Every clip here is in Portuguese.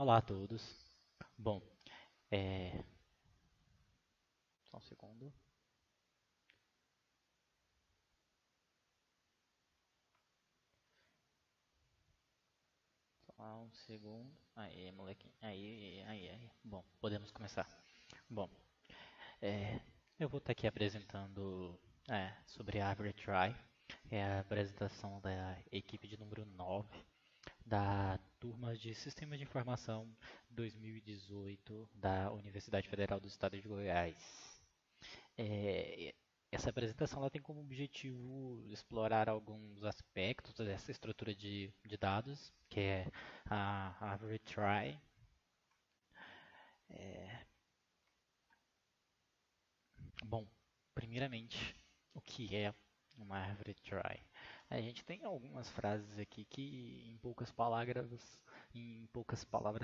Olá a todos. Bom, é... só um segundo. Só um segundo. Aí, molequinho. Aí. Bom, podemos começar. Bom, é... eu vou estar aqui apresentando sobre a Average Try. É a apresentação da equipe de número 9 da turma de Sistema de Informação 2018 da Universidade Federal do Estado de Goiás. É, essa apresentação ela tem como objetivo explorar alguns aspectos dessa estrutura de dados, que é a retry. É, bom, primeiramente, o que é uma retry? A gente tem algumas frases aqui que em poucas palavras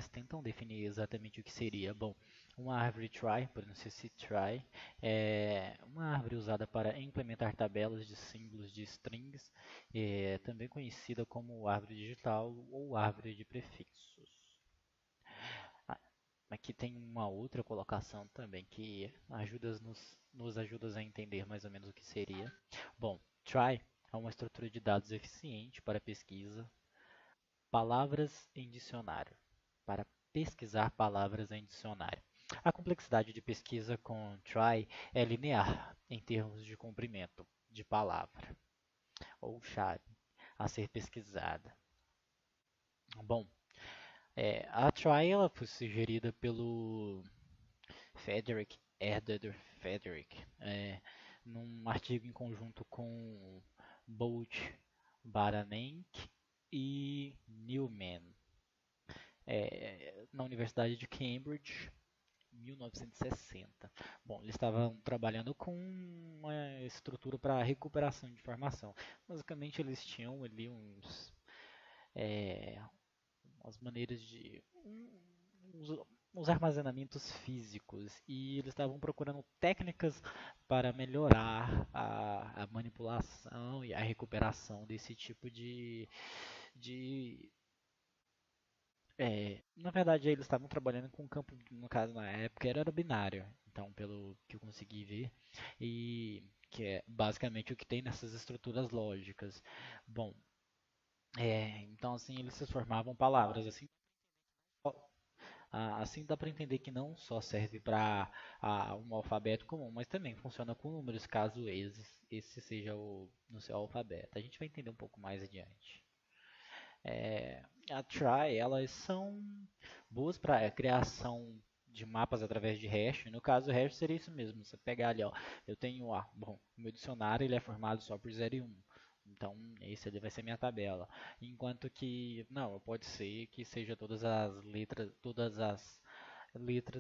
tentam definir exatamente o que seria. Bom, uma árvore try, pronuncia-se try, é uma árvore usada para implementar tabelas de símbolos de strings, também conhecida como árvore digital ou árvore de prefixos. Ah, aqui tem uma outra colocação também que nos ajuda a entender mais ou menos o que seria. Bom, try é uma estrutura de dados eficiente para pesquisa, palavras em dicionário, para pesquisar palavras em dicionário. A complexidade de pesquisa com try é linear em termos de comprimento de palavra ou chave a ser pesquisada. Bom, a try ela foi sugerida pelo Frederick Eder Frederick, num artigo em conjunto com Bolt, Baranek e Newman, na Universidade de Cambridge, 1960. Bom, eles estavam trabalhando com uma estrutura para recuperação de informação. Basicamente, eles tinham ali é, umas maneiras de uns, uns armazenamentos físicos e eles estavam procurando técnicas para melhorar a manipulação e a recuperação desse tipo de na verdade, eles estavam trabalhando com um campo, no caso na época, era binário. Então, pelo que eu consegui ver, e que é basicamente o que tem nessas estruturas lógicas. Bom, então assim eles se formavam palavras. Assim dá para entender que não só serve para um alfabeto comum, mas também funciona com números, caso esse seja no seu alfabeto. A gente vai entender um pouco mais adiante. É, a Try, elas são boas para criação de mapas através de hash. No caso, o hash seria isso mesmo. Você pegar ali, ó, eu tenho, bom, o meu dicionário ele é formado só por 0 e 1. Então, esse ali vai ser minha tabela. Enquanto que, não, pode ser que seja todas as letras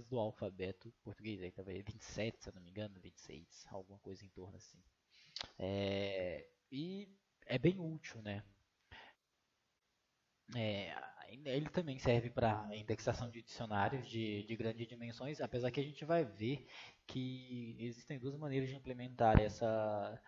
do alfabeto português. Aí talvez 27, se eu não me engano, 26, alguma coisa em torno assim. E é bem útil, né? É, ele também serve para indexação de dicionários de grandes dimensões, apesar que a gente vai ver que existem duas maneiras de implementar essa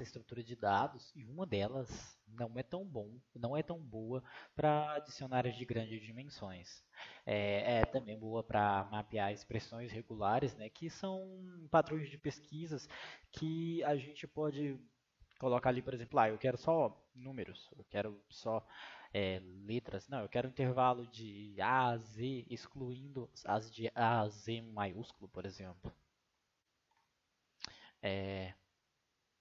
estrutura de dados, e uma delas não é tão boa para dicionários de grandes dimensões. É também boa para mapear expressões regulares, né, que são padrões de pesquisas que a gente pode colocar ali, por exemplo, eu quero só números, eu quero só letras. Não, eu quero um intervalo de A a Z, excluindo as de A a Z maiúsculo, por exemplo. É,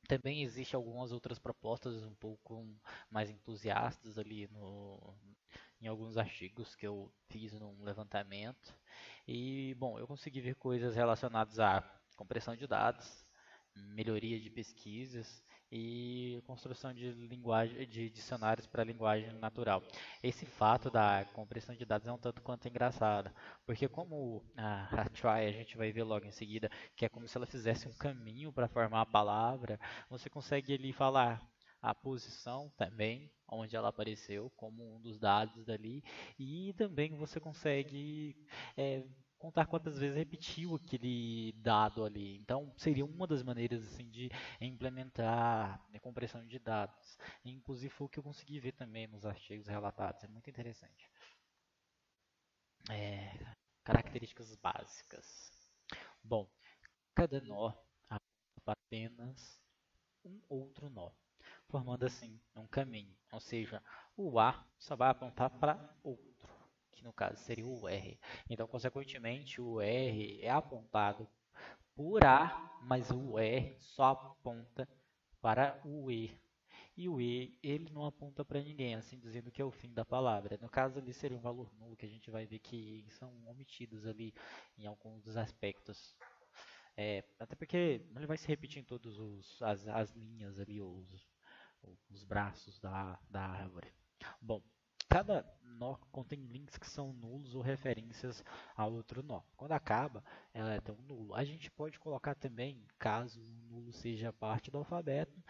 também existem algumas outras propostas um pouco mais entusiastas ali em alguns artigos que eu fiz num levantamento. E, bom, eu consegui ver coisas relacionadas à compressão de dados, melhoria de pesquisas e construção de linguagem de dicionários para a linguagem natural. Esse fato da compressão de dados é um tanto quanto engraçado, porque como a try a gente vai ver logo em seguida, que é como se ela fizesse um caminho para formar a palavra, você consegue ali falar a posição também, onde ela apareceu como um dos dados dali, e também você consegue é, contar quantas vezes repetiu aquele dado ali. Então, seria uma das maneiras assim de implementar a compressão de dados. Inclusive foi o que eu consegui ver também nos artigos relatados. É muito interessante. É, características básicas. Bom, cada nó aponta para apenas um outro nó, formando assim um caminho. Ou seja, o A só vai apontar para outro, que no caso seria o R. Então, consequentemente, o R é apontado por A, mas o R só aponta para o E. E o E, ele não aponta para ninguém, assim dizendo que é o fim da palavra. No caso ali seria um valor nulo, que a gente vai ver que são omitidos ali em alguns dos aspectos. Até porque ele vai se repetir em todas as linhas ali, os braços da árvore. Bom, cada nó contém links que são nulos ou referências a outro nó. Quando acaba, ela é tão nulo. A gente pode colocar também, caso o nulo seja parte do alfabeto,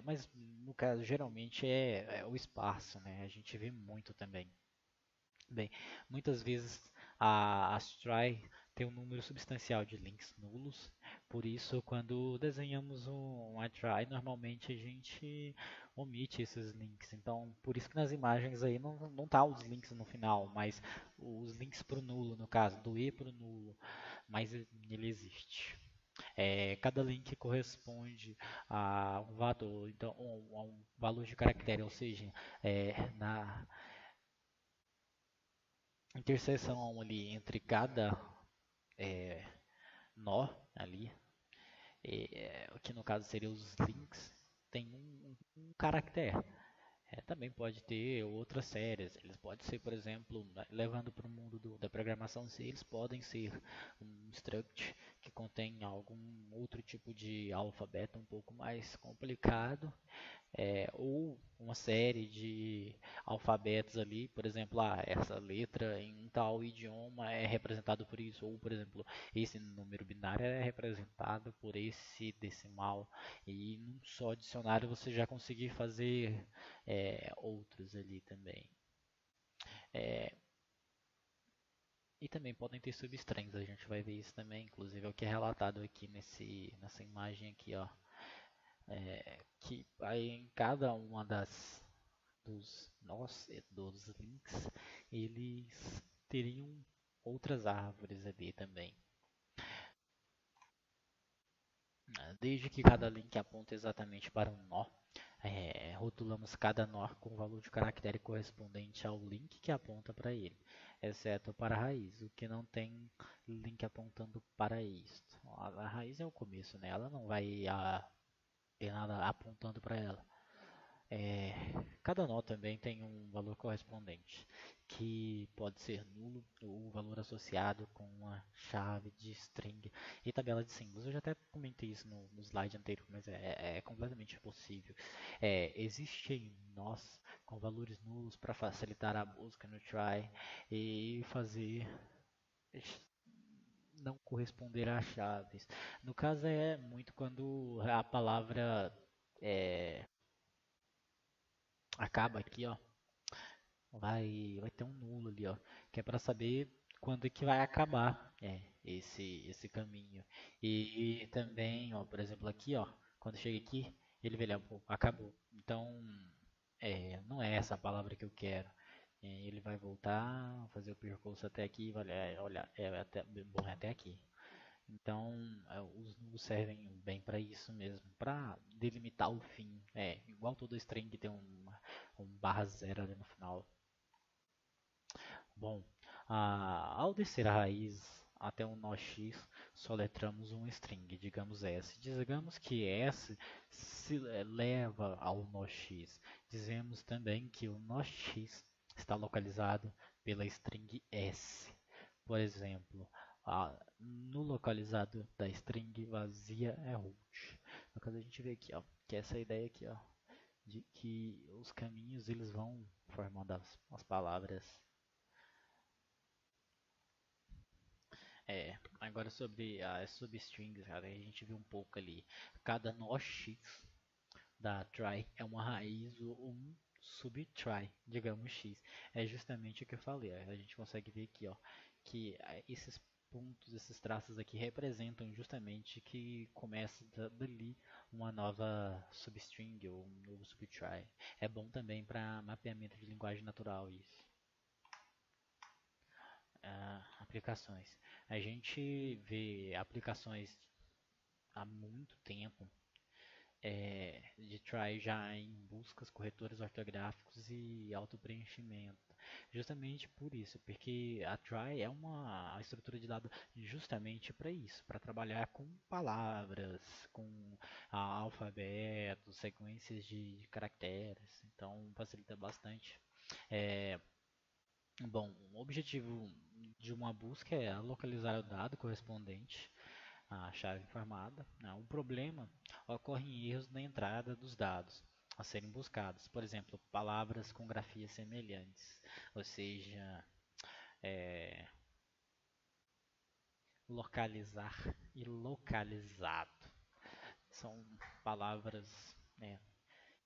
mas no caso geralmente é o espaço, né? A gente vê muito também. Bem, muitas vezes a try tem um número substancial de links nulos, por isso quando desenhamos uma try, normalmente a gente omite esses links. Então, por isso que nas imagens aí não tá os links no final, mas os links para o nulo, no caso, do e para o nulo, mas ele existe. Cada link corresponde a um valor, então, a um valor de caractere, ou seja, na interseção ali entre cada é, nó ali, o que no caso seria os links, tem um caractere. Também pode ter outras séries, eles podem ser, por exemplo, levando para o mundo da programação C, eles podem ser um struct que contém algum outro tipo de alfabeto um pouco mais complicado, ou uma série de alfabetos ali, por exemplo, essa letra em tal idioma é representado por isso, ou por exemplo, esse número binário é representado por esse decimal, e num só dicionário você já conseguir fazer outros ali também. É, e também podem ter substrings, a gente vai ver isso também, inclusive é o que é relatado aqui nessa imagem aqui, ó. Que aí em cada uma dos nós, dos links, eles teriam outras árvores ali também. Desde que cada link aponta exatamente para um nó, rotulamos cada nó com o valor de caractere correspondente ao link que aponta para ele, exceto para a raiz, o que não tem link apontando para isto. A raiz é o começo, né? Ela não vai ter nada apontando para ela. É, cada nó também tem um valor correspondente, que pode ser nulo ou valor associado com uma chave de string e tabela de símbolos. Eu já até comentei isso no slide anterior, mas é completamente possível. Existem nós com valores nulos para facilitar a busca no try e fazer não corresponder a chaves. No caso é muito quando a palavra é, acaba aqui, ó, vai ter um nulo ali, ó, que é para saber quando é que vai acabar esse caminho. E também, ó, por exemplo, aqui, ó, quando chega aqui, ele vai olhar, pô, acabou. Então, não é essa a palavra que eu quero. Ele vai voltar, fazer o percurso até aqui, vai olhar, bom, é até aqui. Então, os nulos servem bem para isso mesmo, para delimitar o fim. Igual todo string tem um barra zero ali no final. Bom, ao descer a raiz até um nó x, soletramos um string, digamos S. Digamos que S se leva ao nó x. Dizemos também que o nó x está localizado pela string S. Por exemplo, no localizado da string vazia é root. No caso a gente vê aqui, ó, que é essa ideia aqui, ó, de que os caminhos eles vão formando as palavras. Agora sobre as substrings, cara, a gente viu um pouco ali. Cada nó x da try é uma raiz ou um subtry, digamos x. É justamente o que eu falei. A gente consegue ver aqui, ó, que esses pontos, esses traços aqui representam justamente que começa dali uma nova substring ou um novo subtry. É bom também para mapeamento de linguagem natural isso. aplicações. A gente vê aplicações há muito tempo de try já em buscas, corretores ortográficos e autopreenchimento. Justamente por isso, porque a try é uma estrutura de dado justamente para isso, para trabalhar com palavras, com alfabetos, sequências de caracteres. Então facilita bastante. É, Bom, o objetivo de uma busca é localizar o dado correspondente à chave informada, né? O problema ocorre em erros na entrada dos dados a serem buscados. Por exemplo, palavras com grafias semelhantes, ou seja, é, localizar e localizado. São palavras, né,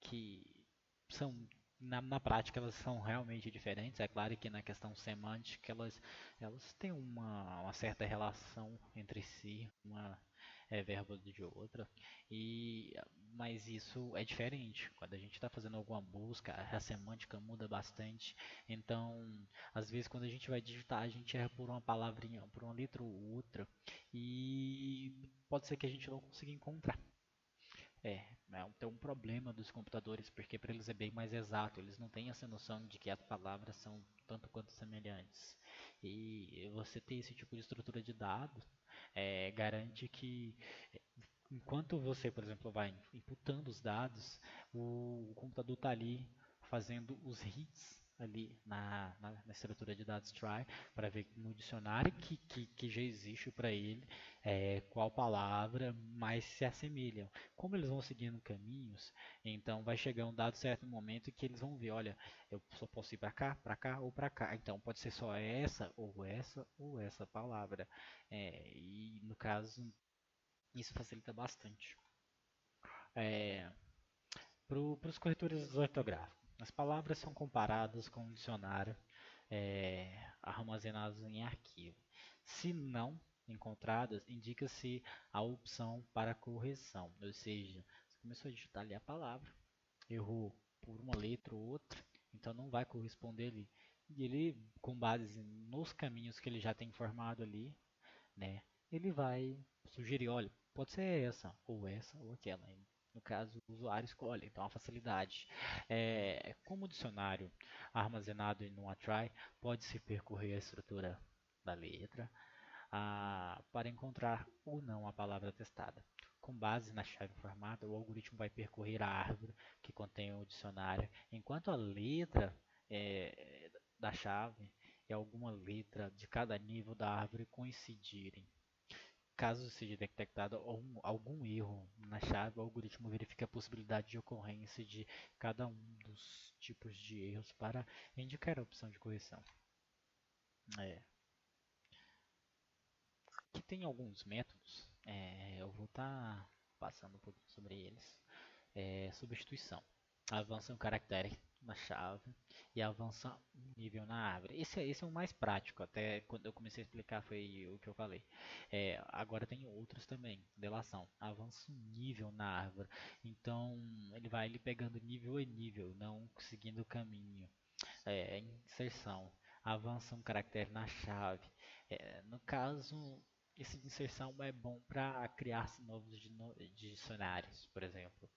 que são na prática elas são realmente diferentes. É claro que na questão semântica elas têm uma certa relação entre si, uma é verbo de outra, e mas isso é diferente. Quando a gente está fazendo alguma busca, a semântica muda bastante. Então, às vezes quando a gente vai digitar, a gente erra por uma palavrinha, por uma letra ou outra, e pode ser que a gente não consiga encontrar. Tem um problema dos computadores, porque para eles é bem mais exato, eles não têm essa noção de que as palavras são tanto quanto semelhantes. E você ter esse tipo de estrutura de dados garante que enquanto você, por exemplo, vai inputando os dados, o computador está ali fazendo os hits ali na estrutura de dados try para ver no dicionário que já existe para ele qual palavra mais se assemelham. Como eles vão seguindo caminhos, então vai chegar um dado certo momento que eles vão ver, olha, eu só posso ir para cá ou para cá. Então pode ser só essa ou essa ou essa palavra. E no caso isso facilita bastante. É, para os corretores ortográficos, as palavras são comparadas com um dicionário armazenados em arquivo. Se não encontradas, indica-se a opção para correção, ou seja, você começou a digitar ali a palavra, errou por uma letra ou outra, então não vai corresponder ali. E ele, com base nos caminhos que ele já tem formado ali, né? Ele vai sugerir, olha, pode ser essa ou aquela. No caso, o usuário escolhe, então a facilidade. Como o dicionário armazenado em um try, pode-se percorrer a estrutura da letra para encontrar ou não a palavra testada. Com base na chave informada, o algoritmo vai percorrer a árvore que contém o dicionário, enquanto a letra da chave e alguma letra de cada nível da árvore coincidirem. Caso seja detectado algum erro na chave, o algoritmo verifica a possibilidade de ocorrência de cada um dos tipos de erros para indicar a opção de correção. É, que tem alguns métodos, eu vou estar passando um pouquinho sobre eles. Substituição. Avança um caractere na chave e avança um nível na árvore. Esse é o mais prático, até quando eu comecei a explicar foi o que eu falei. Agora tem outros também, delação. Avança um nível na árvore. Então ele vai ele pegando nível e nível, não seguindo o caminho. Inserção. Avança um caractere na chave. No caso, esse de inserção é bom para criar novos dicionários, por exemplo.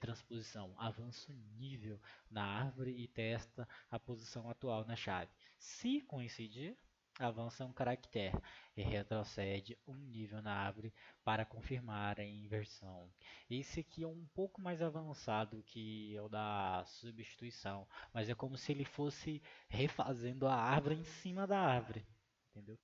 Transposição. Avança um nível na árvore e testa a posição atual na chave. Se coincidir, avança um caractere e retrocede um nível na árvore para confirmar a inversão. Esse aqui é um pouco mais avançado que o da substituição, mas é como se ele fosse refazendo a árvore em cima da árvore, entendeu?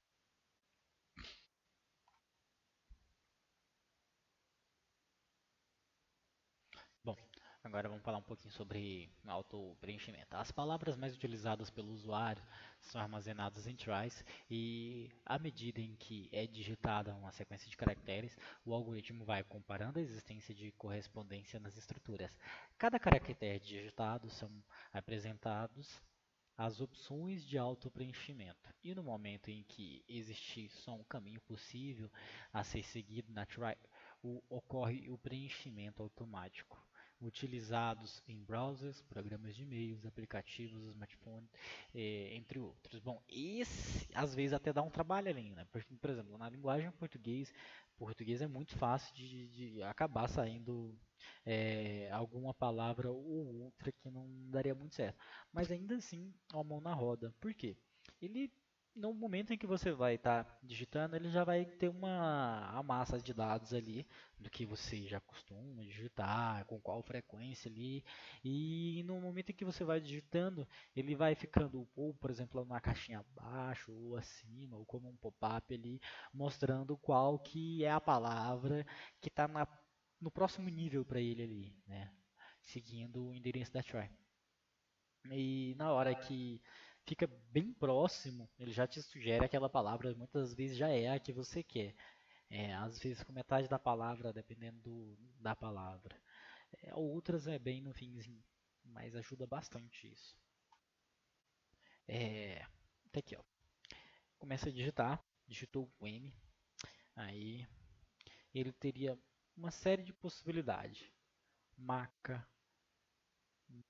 Bom, agora vamos falar um pouquinho sobre auto-preenchimento. As palavras mais utilizadas pelo usuário são armazenadas em tries e, à medida em que é digitada uma sequência de caracteres, o algoritmo vai comparando a existência de correspondência nas estruturas. Cada caractere digitado são apresentados as opções de auto-preenchimento. E no momento em que existir só um caminho possível a ser seguido na try, ocorre o preenchimento automático. utilizados em browsers, programas de e-mails, aplicativos, smartphones, entre outros. Bom, esse às vezes até dá um trabalho ali, né? Por exemplo, na linguagem português é muito fácil de acabar saindo alguma palavra ou outra que não daria muito certo. Mas ainda assim, uma mão na roda. Por quê? Ele no momento em que você vai estar digitando, ele já vai ter uma massa de dados ali do que você já costuma digitar, com qual frequência ali. E no momento em que você vai digitando, ele vai ficando, ou por exemplo, na caixinha abaixo, ou acima, ou como um pop-up ali, mostrando qual que é a palavra que está no próximo nível para ele ali, né? Seguindo o endereço da try. E na hora que fica bem próximo, ele já te sugere aquela palavra, muitas vezes já é a que você quer. Às vezes com metade da palavra, dependendo da palavra. Outras é bem no finzinho, mas ajuda bastante isso. Tá aqui, ó. Começa a digitar, digitou o M, aí ele teria uma série de possibilidades. Maca,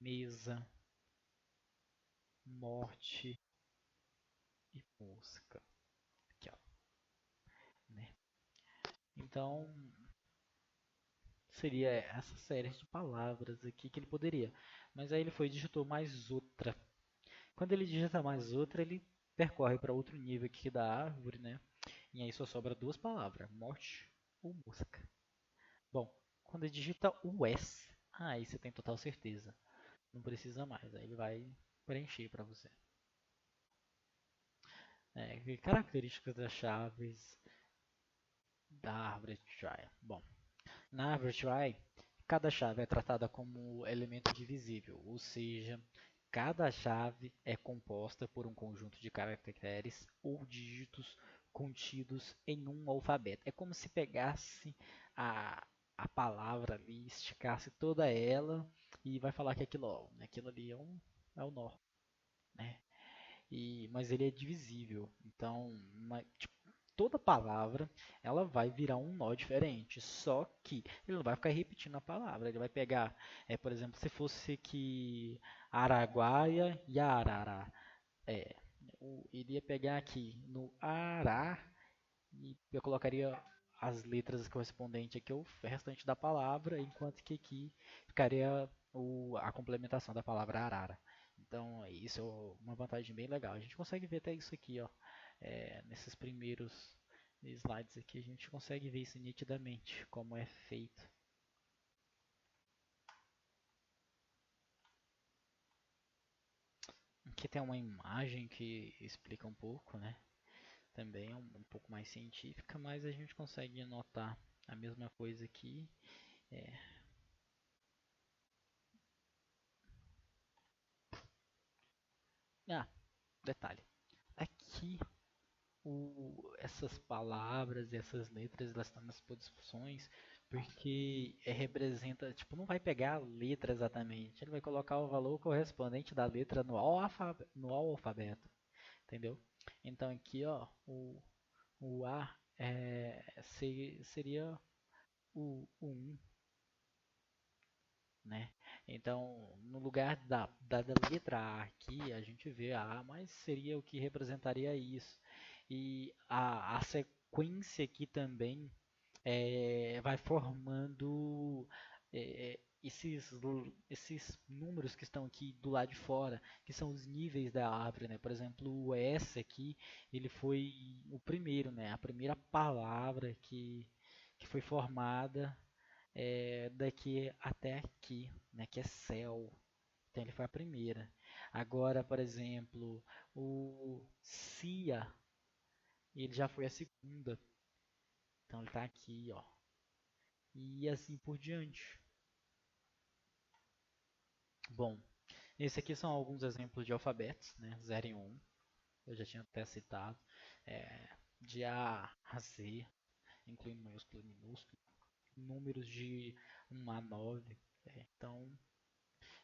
mesa, morte e música. Aqui, ó, né? Então, seria essa série de palavras aqui que ele poderia. Mas aí ele foi e digitou mais outra. Quando ele digita mais outra, ele percorre para outro nível aqui da árvore, né? E aí só sobra duas palavras, morte ou música. Bom, quando ele digita o S, aí você tem total certeza. Não precisa mais, aí ele vai preencher para você. Características das chaves da árvore try. Bom, na árvore try, cada chave é tratada como elemento divisível, ou seja, cada chave é composta por um conjunto de caracteres ou dígitos contidos em um alfabeto. É como se pegasse a, a palavra ali, esticasse toda ela e vai falar que aquilo ali é o nó, né? Mas ele é divisível. Então, tipo, toda palavra ela vai virar um nó diferente. Só que ele não vai ficar repetindo a palavra. Ele vai pegar, por exemplo, se fosse que Araguaia e Arará. É, ele ia pegar aqui no Ará e eu colocaria as letras correspondentes aqui ao restante da palavra, enquanto que aqui ficaria a complementação da palavra arara. Então, isso é uma vantagem bem legal. A gente consegue ver até isso aqui, ó, nesses primeiros slides aqui, a gente consegue ver isso nitidamente, como é feito. Aqui tem uma imagem que explica um pouco, né? Também é um pouco mais científica, mas a gente consegue notar a mesma coisa aqui. É, detalhe. Aqui, essas palavras e essas letras, elas estão nas posições porque representa, tipo, não vai pegar a letra exatamente, ele vai colocar o valor correspondente da letra no alfabeto, entendeu? Então aqui, ó, o A seria o 1, né? Então, no lugar da letra A aqui, a gente vê a A, mas seria o que representaria isso. E a sequência aqui também vai formando esses números que estão aqui do lado de fora, que são os níveis da árvore, né? Por exemplo, o S aqui, ele foi o primeiro, né? A primeira palavra que foi formada daqui até aqui, né, que é céu. Então ele foi a primeira. Agora, por exemplo, o Cia, ele já foi a segunda. Então ele está aqui, ó. E assim por diante. Bom, esse aqui são alguns exemplos de alfabetos, né? 0 e 1. Eu já tinha até citado. De A a Z, incluindo maiúsculo e minúsculo. Números de 1 a 9. Então,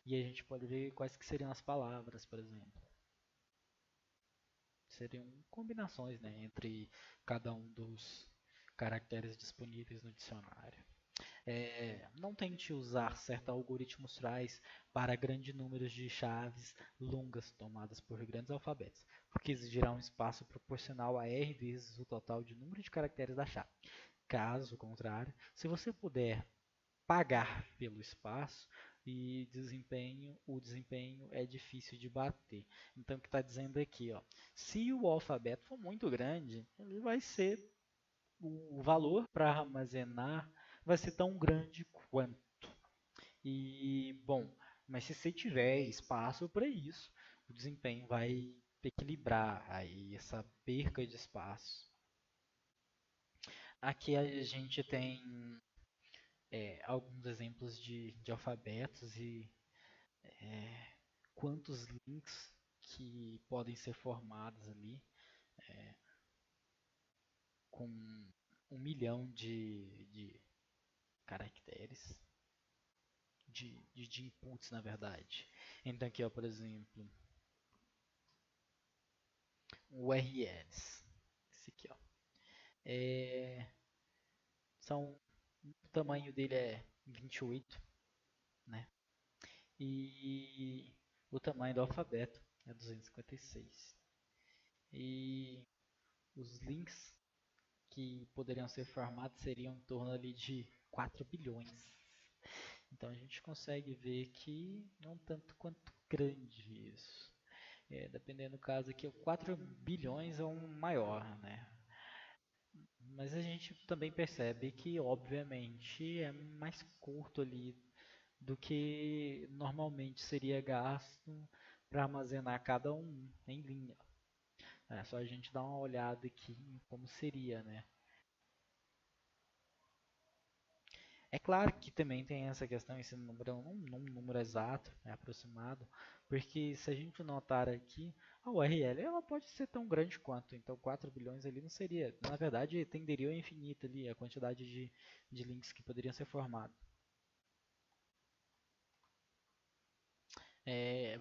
e a gente pode ver quais que seriam as palavras, por exemplo. Seriam combinações, né, entre cada um dos caracteres disponíveis no dicionário. Não tente usar certos algoritmos tries para grandes números de chaves longas tomadas por grandes alfabetos, porque exigirá um espaço proporcional a r vezes o total de número de caracteres da chave. Caso contrário, se você puder pagar pelo espaço e o desempenho é difícil de bater. Então, o que está dizendo aqui, ó, se o alfabeto for muito grande, ele vai ser o valor para armazenar vai ser tão grande quanto. E bom, mas se você tiver espaço para isso, o desempenho vai equilibrar aí essa perca de espaço. Aqui a gente tem alguns exemplos de alfabetos e quantos links que podem ser formados ali com 1 milhão de caracteres, de inputs, na verdade. Então aqui, ó, por exemplo, URLs. Esse aqui, ó. É, o tamanho dele é 28, né? E o tamanho do alfabeto é 256. E os links que poderiam ser formados seriam em torno ali de 4 bilhões. Então a gente consegue ver que é um tanto quanto grande isso. Dependendo do caso aqui, 4 bilhões é um maior, né? Mas a gente também percebe que, obviamente, é mais curto ali do que normalmente seria gasto para armazenar cada um em linha. É só a gente dar uma olhada aqui em como seria, né? É claro que também tem essa questão, esse número não um número exato, é aproximado, porque se a gente notar aqui, a URL ela pode ser tão grande quanto, então 4 bilhões ali não seria, na verdade tenderia ao infinito ali, a quantidade de links que poderiam ser formados.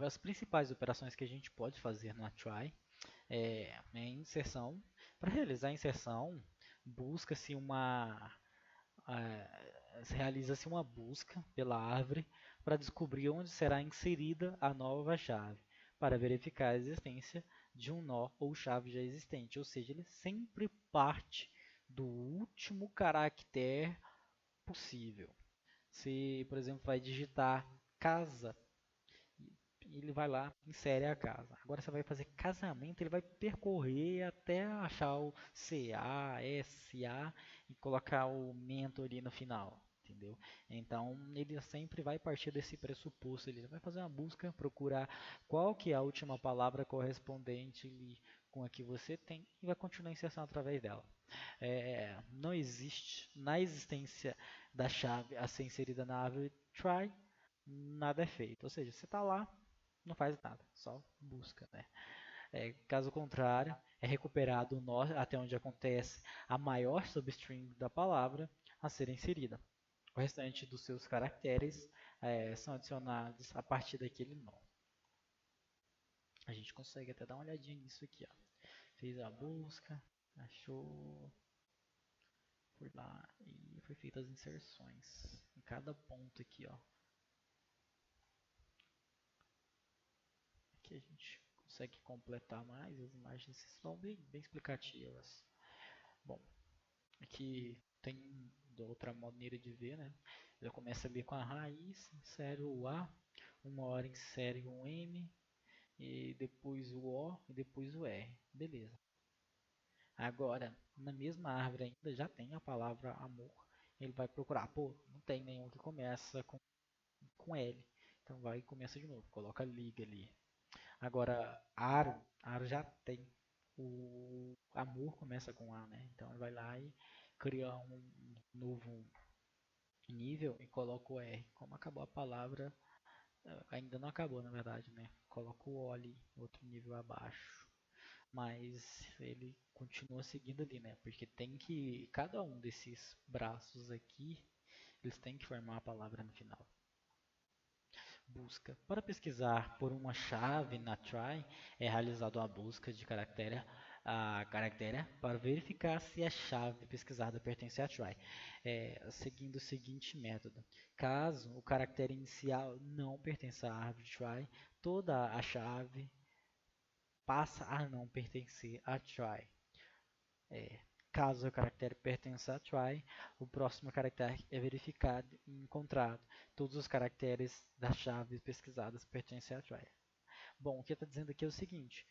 As principais operações que a gente pode fazer no try é inserção. Para realizar a inserção, busca-se realiza-se uma busca pela árvore para descobrir onde será inserida a nova chave, para verificar a existência de um nó ou chave já existente, ou seja, ele sempre parte do último caractere possível. Se, por exemplo, vai digitar casa, ele vai lá, insere a casa. Agora você vai fazer casamento, ele vai percorrer até achar o CA, SA e colocar o mento ali no final, entendeu? Então ele sempre vai partir desse pressuposto, ele vai fazer uma busca, procurar qual que é a última palavra correspondente ali com a que você tem e vai continuar a inserção através dela. Não existe, na existência da chave a ser inserida na árvore try, nada é feito. Ou seja, você está lá, não faz nada, só busca, né? Caso contrário, é recuperado o nó até onde acontece a maior substring da palavra a ser inserida. O restante dos seus caracteres são adicionados a partir daquele nó. A gente consegue até dar uma olhadinha nisso aqui, ó. Fez a busca, achou, foi lá e foi feitas as inserções em cada ponto aqui, ó. Aqui a gente consegue completar mais, as imagens estão bem explicativas. Bom, aqui tem outra maneira de ver, né? Já começa ali com a raiz, insere o A, uma hora insere um M, e depois o O e depois o R. Beleza. Agora, na mesma árvore ainda já tem a palavra amor. Ele vai procurar, pô, não tem nenhum que começa com L. Então vai e começa de novo, coloca liga ali. Agora, aro já tem. O amor começa com A, né? Então ele vai lá e cria um novo nível e coloca o R. Como acabou a palavra, ainda não acabou na verdade, né? Coloca o O ali, outro nível abaixo. Mas ele continua seguindo ali, né? Porque tem que, cada um desses braços aqui, eles têm que formar a palavra no final. Busca. Para pesquisar por uma chave na try, é realizada uma busca de caractere a caractere para verificar se a chave pesquisada pertence a try, seguindo o seguinte método. Caso o caractere inicial não pertença à árvore try, toda a chave passa a não pertencer a try. É, caso o caractere pertença a try, o próximo caractere é verificado e encontrado. Todos os caracteres das chaves pesquisadas pertencem a try. Bom, o que está dizendo aqui é o seguinte: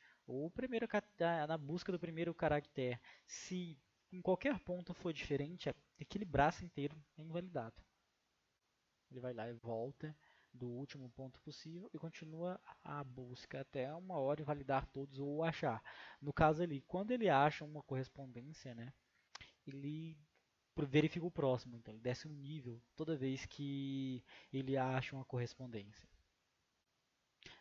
na busca do primeiro caractere, se em qualquer ponto for diferente, aquele braço inteiro é invalidado. Ele vai lá e volta do último ponto possível e continua a busca até uma hora e validar todos ou achar. No caso ali, quando ele acha uma correspondência, né, ele verifica o próximo, então ele desce um nível toda vez que ele acha uma correspondência.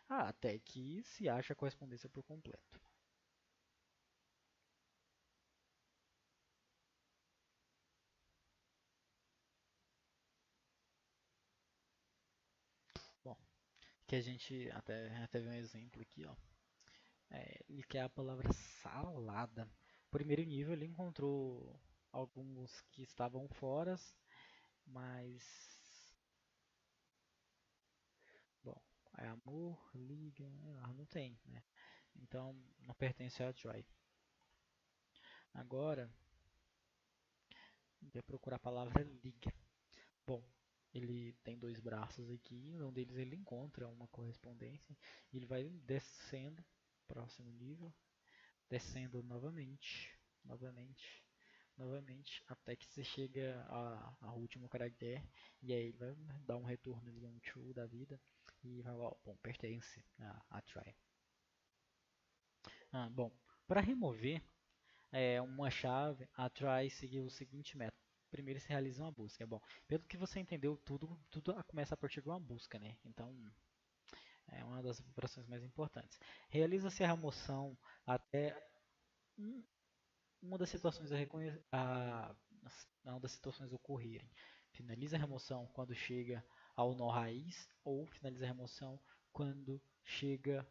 Até que se acha a correspondência por completo. Bom, que a gente até viu um exemplo aqui, ó. Ele quer a palavra salada. Primeiro nível ele encontrou alguns que estavam fora, mas bom, é amor, liga, não tem, né? Então não pertence a try. Agora vai procurar a palavra liga. Bom, ele tem dois braços aqui, um deles ele encontra uma correspondência, e ele vai descendo, próximo nível, descendo novamente, novamente, novamente, até que você chega ao último caractere, e aí ele vai dar um retorno ali, um true da vida, e vai lá, bom, pertence a try. Bom, para remover uma chave, a try seguiu o seguinte método. Primeiro se realiza uma busca. Bom, pelo que você entendeu, tudo começa a partir de uma busca, né? Então, é uma das operações mais importantes. Realiza-se a remoção até um, uma das situações uma das situações ocorrerem. Finaliza a remoção quando chega ao nó raiz ou finaliza a remoção quando chega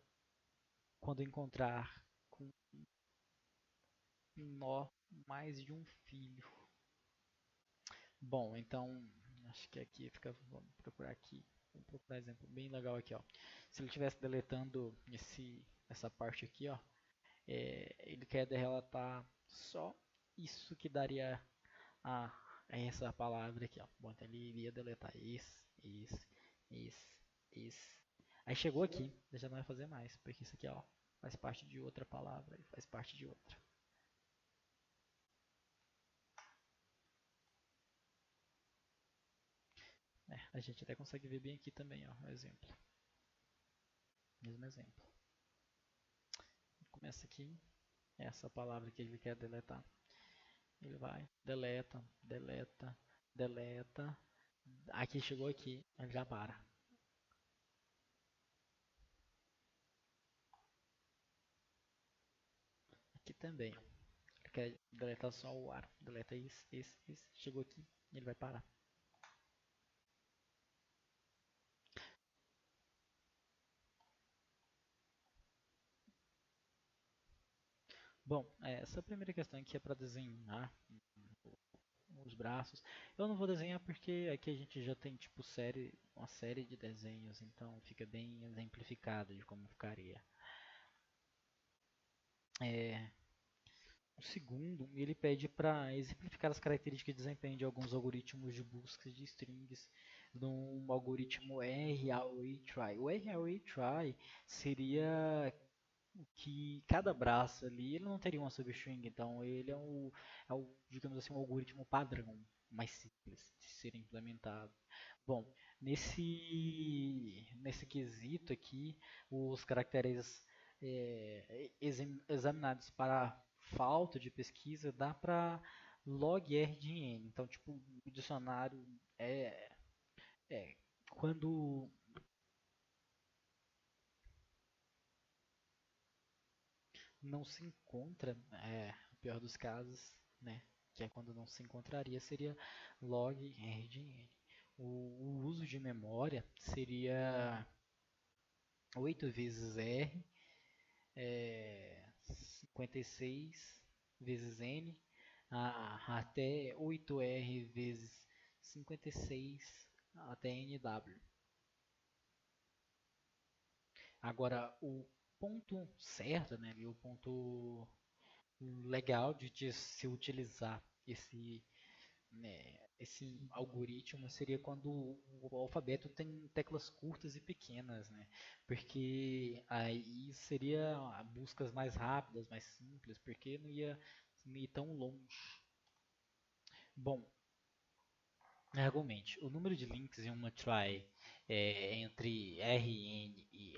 quando encontrar com um nó mais de um filho. Bom, então acho que aqui fica. Vamos procurar aqui. Vamos procurar exemplo bem legal aqui, ó. Se ele estivesse deletando essa parte aqui, ó, ele quer relatar só isso que daria a essa palavra aqui, ó. Bom, então ele iria deletar esse. Aí chegou aqui, ele já não vai fazer mais, porque isso aqui, ó, faz parte de outra palavra e faz parte de outra. A gente até consegue ver bem aqui também, ó, o exemplo. Mesmo exemplo. Começa aqui, essa palavra que ele quer deletar. Ele vai, deleta, deleta, deleta. Aqui chegou aqui, ele já para. Aqui também, ó. Ele quer deletar só o ar. Deleta esse. Chegou aqui, ele vai parar. Bom, essa primeira questão aqui é para desenhar os braços. Eu não vou desenhar porque aqui a gente já tem tipo uma série de desenhos, então fica bem exemplificado de como ficaria. É, o segundo, ele pede para exemplificar as características de desempenho de alguns algoritmos de busca de strings num algoritmo RARE try. O RARE try seria que cada braço ali ele não teria uma substring, então ele é o, digamos assim, um algoritmo padrão, mais simples de ser implementado. Bom, nesse quesito aqui, os caracteres examinados para falta de pesquisa dá para log R de N. Então, tipo, o dicionário é quando não se encontra, o pior dos casos, né? Que é quando não se encontraria, seria log R de N. O uso de memória seria 8 vezes R, 56 vezes n até 8R vezes 56 até NW. Agora, o ponto certo, né, o ponto legal de se utilizar esse algoritmo seria quando o alfabeto tem teclas curtas e pequenas, né? Porque aí seria buscas mais rápidas, mais simples, porque não ia ir tão longe. Bom, argumente, o número de links em uma try entre Rn e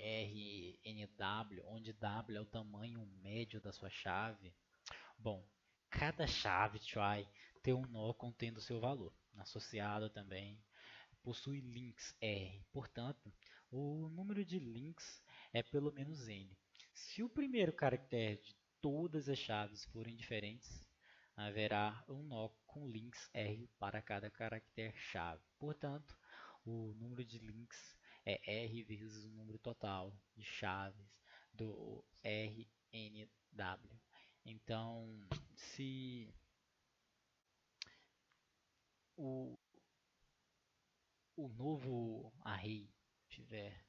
Rnw, onde W é o tamanho médio da sua chave. Bom, cada chave try tem um nó contendo seu valor, associado também possui links R. Portanto, o número de links é pelo menos n. Se o primeiro caractere de todas as chaves forem diferentes, haverá um nó com links R para cada caractere-chave. Portanto, o número de links é R vezes o número total de chaves do RNW. Então, se o, o novo array tiver.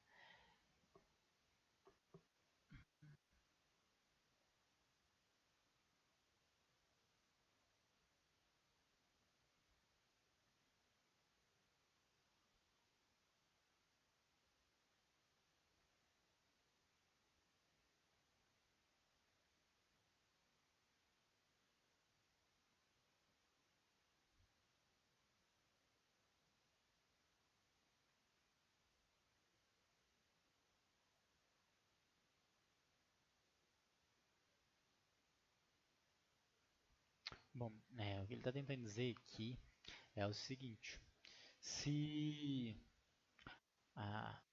Bom, o que ele está tentando dizer aqui é o seguinte: se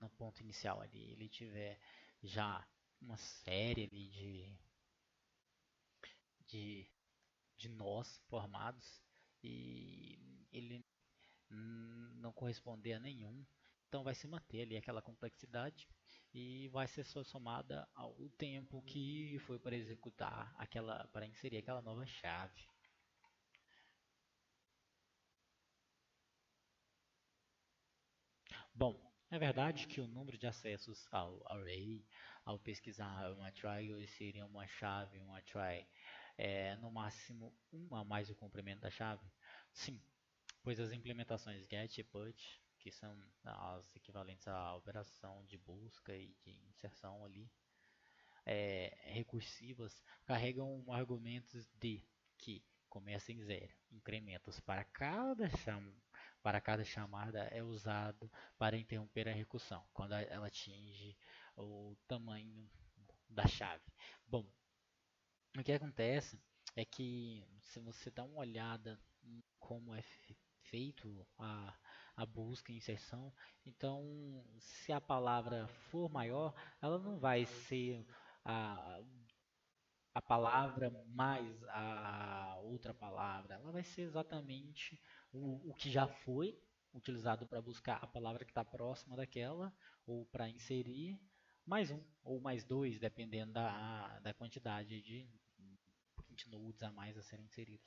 no ponto inicial ali ele tiver já uma série ali de, de nós formados e ele não corresponder a nenhum, então vai se manter ali aquela complexidade e vai ser só somada ao tempo que foi para executar aquela, para inserir aquela nova chave. Bom, é verdade que o número de acessos ao array, ao pesquisar uma try, seria uma chave, uma try, no máximo um a mais o comprimento da chave? Sim, pois as implementações get e put, que são as equivalentes à operação de busca e de inserção ali, recursivas, carregam argumentos de que começa em zero, incrementos para cada chamada é usado para interromper a recursão, quando ela atinge o tamanho da chave. Bom, o que acontece é que se você dá uma olhada em como é feito a busca e inserção, então se a palavra for maior, ela não vai ser a, a palavra mais a outra palavra, ela vai ser exatamente o que já foi utilizado para buscar a palavra que está próxima daquela, ou para inserir mais um, ou mais dois, dependendo da quantidade de print nodes a mais a serem inseridos.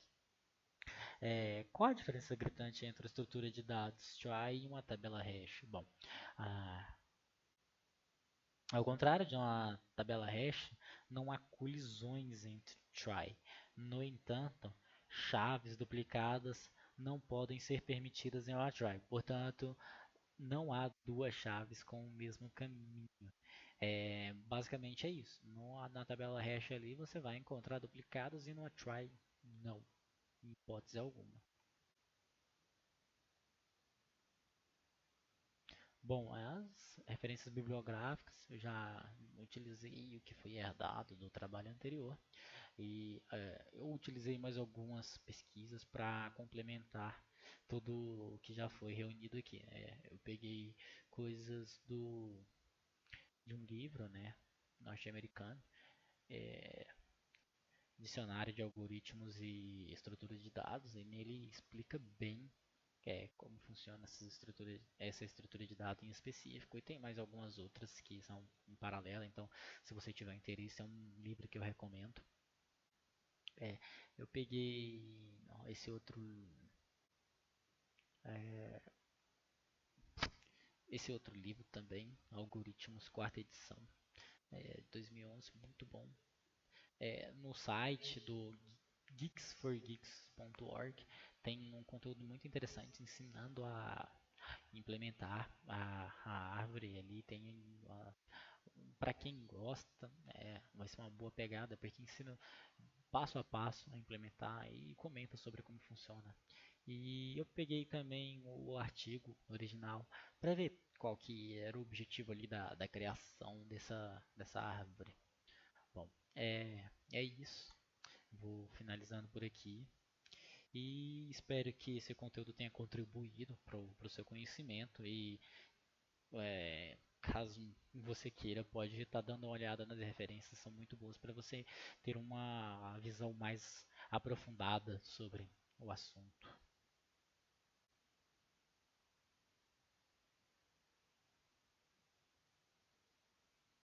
Qual a diferença gritante entre a estrutura de dados try e uma tabela hash? Bom, ah, ao contrário de uma tabela hash, não há colisões entre try. No entanto, chaves duplicadas não podem ser permitidas em uma try. Portanto, não há duas chaves com o mesmo caminho. Basicamente é isso. Na tabela hash ali você vai encontrar duplicados e numa try não, em hipótese alguma. Bom, as referências bibliográficas eu já utilizei o que foi herdado do trabalho anterior e eu utilizei mais algumas pesquisas para complementar tudo o que já foi reunido aqui. Eu peguei coisas de um livro, né, norte-americano, é, dicionário de algoritmos e estruturas de dados, e nele explica bem como funciona essa estrutura de dados em específico, e tem mais algumas outras que são em paralelo. Então, se você tiver interesse, é um livro que eu recomendo. É, eu peguei esse é, esse outro livro também, Algoritmos, quarta edição, 2011, muito bom. No site do geeksforgeeks.org tem um conteúdo muito interessante ensinando a implementar a árvore ali. Para quem gosta, vai ser uma boa pegada, porque ensina passo a passo a implementar e comenta sobre como funciona. E eu peguei também o artigo original para ver qual que era o objetivo ali da criação dessa árvore. Bom, é isso. Vou finalizando por aqui e espero que esse conteúdo tenha contribuído para o seu conhecimento. E caso você queira, pode estar dando uma olhada nas referências, são muito boas para você ter uma visão mais aprofundada sobre o assunto.